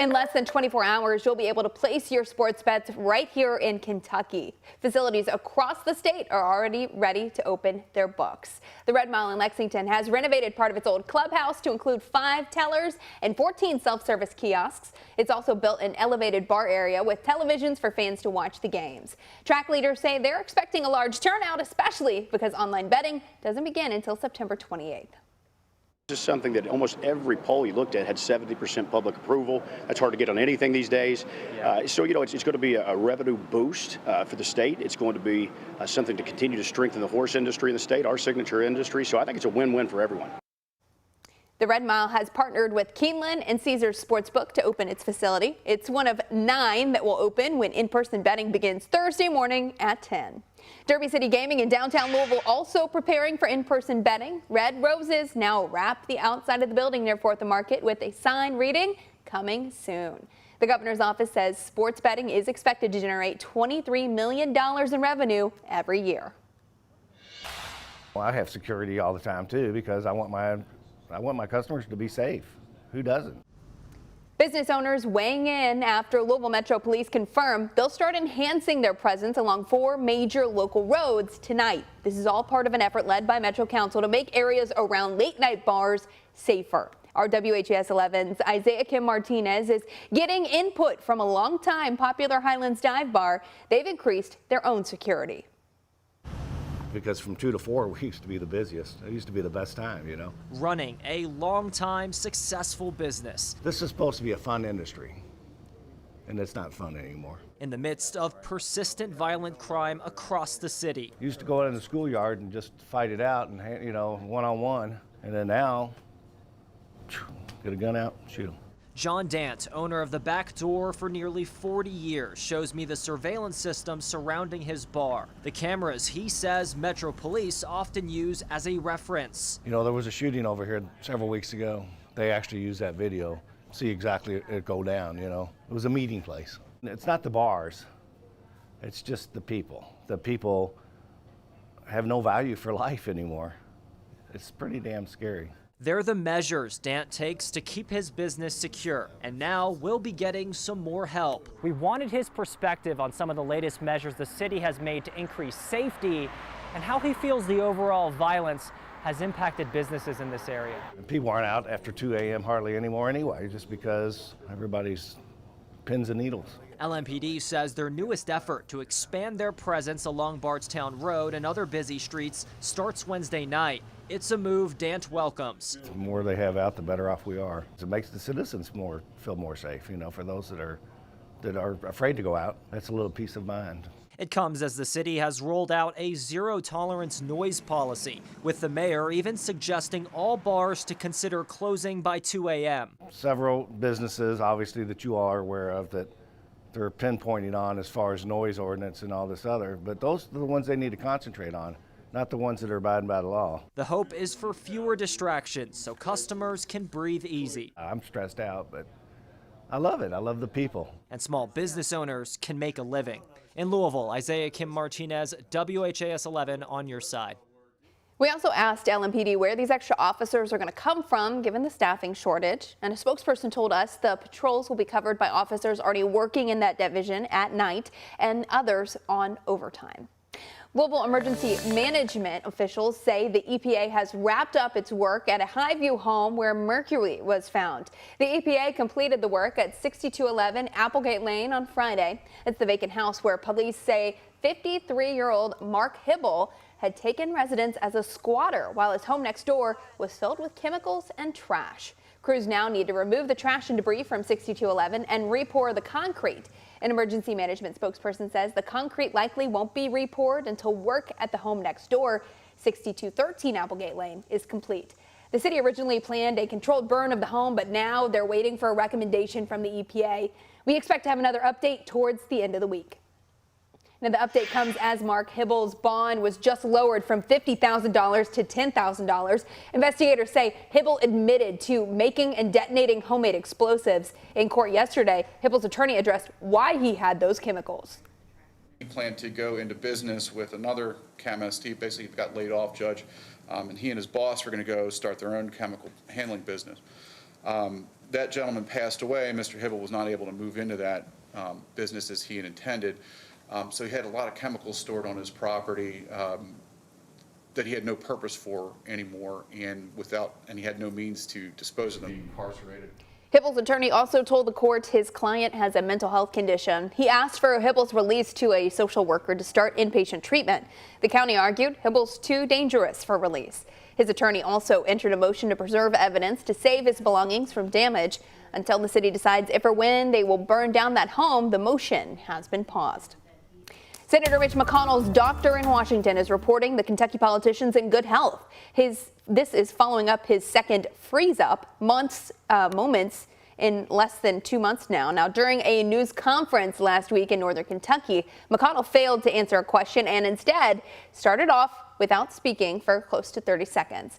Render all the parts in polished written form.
In less than 24 hours, you'll be able to place your sports bets right here in Kentucky. Facilities across the state are already ready to open their books. The Red Mile in Lexington has renovated part of its old clubhouse to include 5 tellers and 14 self-service kiosks. It's also built an elevated bar area with televisions for fans to watch the games. Track leaders say they're expecting a large turnout, especially because online betting doesn't begin until September 28th. This is something that almost every poll you looked at had 70% public approval. That's hard to get on anything these days. So, it's going to be a revenue boost for the state. It's going to be something to continue to strengthen the horse industry in the state, our signature industry. So I think it's a win-win for everyone. The Red Mile has partnered with Keeneland and Caesars Sportsbook to open its facility. It's one of 9 that will open when in-person betting begins Thursday morning at 10. Derby City Gaming in downtown Louisville also preparing for in-person betting. Red Roses now wrap the outside of the building near 4th and Market with a sign reading, "Coming soon." The governor's office says sports betting is expected to generate $23 million in revenue every year. Well, I have security all the time too because I want my customers to be safe. Who doesn't? Business owners weighing in after Louisville Metro Police confirm they'll start enhancing their presence along 4 major local roads tonight. This is all part of an effort led by Metro Council to make areas around late-night bars safer. Our WHAS11's Isaiah Kim Martinez is getting input from a long-time popular Highlands dive bar. They've increased their own security. Because from 2 to 4, we used to be the busiest. It used to be the best time, Running a long-time successful business. This is supposed to be a fun industry, and it's not fun anymore. In the midst of persistent violent crime across the city. Used to go out in the schoolyard and just fight it out and, one-on-one. And then now, get a gun out, shoot them. John Dant, owner of the Back Door for nearly 40 years, shows me the surveillance system surrounding his bar. The cameras he says Metro Police often use as a reference. There was a shooting over here several weeks ago. They actually used that video, see exactly it go down, It was a meeting place. It's not the bars, it's just the people. The people have no value for life anymore. It's pretty damn scary. They're the measures Dant takes to keep his business secure, and now we'll be getting some more help. We wanted his perspective on some of the latest measures the city has made to increase safety and how he feels the overall violence has impacted businesses in this area. People aren't out after 2 a.m. hardly anymore anyway, just because everybody's pins and needles. LMPD says their newest effort to expand their presence along Bardstown Road and other busy streets starts Wednesday night. It's a move Dant welcomes. The more they have out, the better off we are. It makes the citizens feel more safe, for those that are afraid to go out. That's a little peace of mind. It comes as the city has rolled out a zero-tolerance noise policy, with the mayor even suggesting all bars to consider closing by 2 a.m. Several businesses, obviously, that you all are aware of that they're pinpointing on as far as noise ordinance and all this other, but those are the ones they need to concentrate on, not the ones that are abiding by the law. The hope is for fewer distractions so customers can breathe easy. I'm stressed out, but I love it. I love the people. And small business owners can make a living. In Louisville, Isaiah Kim Martinez, WHAS 11 on your side. We also asked LMPD where these extra officers are going to come from given the staffing shortage. And a spokesperson told us the patrols will be covered by officers already working in that division at night and others on overtime. Louisville emergency management officials say the EPA has wrapped up its work at a Highview home where Mercury was found. The EPA completed the work at 6211 Applegate Lane on Friday. It's the vacant house where police say 53-year-old Mark Hibbles had taken residence as a squatter while his home next door was filled with chemicals and trash. Crews now need to remove the trash and debris from 6211 and re-pour the concrete. An emergency management spokesperson says the concrete likely won't be re-poured until work at the home next door, 6213 Applegate Lane, is complete. The city originally planned a controlled burn of the home, but now they're waiting for a recommendation from the EPA. We expect to have another update towards the end of the week. Now, the update comes as Mark Hibbles' bond was just lowered from $50,000 to $10,000. Investigators say Hibbles admitted to making and detonating homemade explosives. In court yesterday, Hibbles' attorney addressed why he had those chemicals. He planned to go into business with another chemist. He basically got laid off, Judge, and he and his boss were going to go start their own chemical handling business. That gentleman passed away. Mr. Hibble was not able to move into that business as he had intended. So he had a lot of chemicals stored on his property that he had no purpose for anymore, and he had no means to dispose of them. Incarcerated. Hibbles' attorney also told the court his client has a mental health condition. He asked for Hibbles' release to a social worker to start inpatient treatment. The county argued Hibbles too dangerous for release. His attorney also entered a motion to preserve evidence to save his belongings from damage. Until the city decides if or when they will burn down that home, the motion has been paused. Senator Mitch McConnell's doctor in Washington is reporting the Kentucky politician's in good health. This is following up his second freeze-up moments in less than 2 months now. Now, during a news conference last week in northern Kentucky, McConnell failed to answer a question and instead started off without speaking for close to 30 seconds.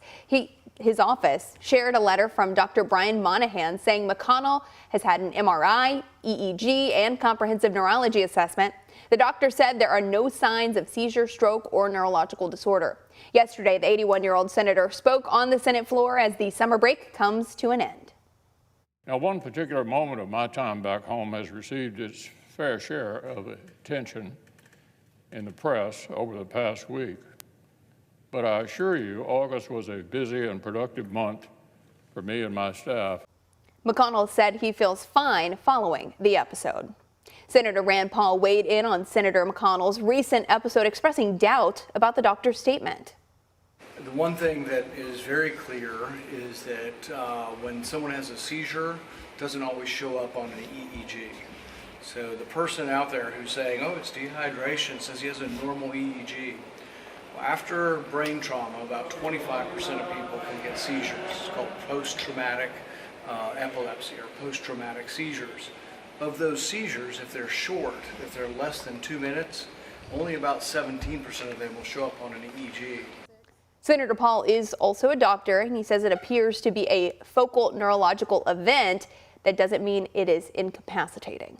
His office shared a letter from Dr. Brian Monahan saying McConnell has had an MRI, EEG, and comprehensive neurology assessment. The doctor said there are no signs of seizure, stroke, or neurological disorder. Yesterday, the 81-year-old senator spoke on the Senate floor as the summer break comes to an end. Now, one particular moment of my time back home has received its fair share of attention in the press over the past week. But I assure you, August was a busy and productive month for me and my staff. McConnell said he feels fine following the episode. Senator Rand Paul weighed in on Senator McConnell's recent episode, expressing doubt about the doctor's statement. The one thing that is very clear is that when someone has a seizure, it doesn't always show up on an EEG. So the person out there who's saying, oh, it's dehydration, says he has a normal EEG. Well, after brain trauma, about 25% of people can get seizures. It's called post-traumatic epilepsy or post-traumatic seizures. Of those seizures, if they're short, if they're less than 2 minutes, only about 17% of them will show up on an EEG. Senator Paul is also a doctor, and he says it appears to be a focal neurological event. That doesn't mean it is incapacitating.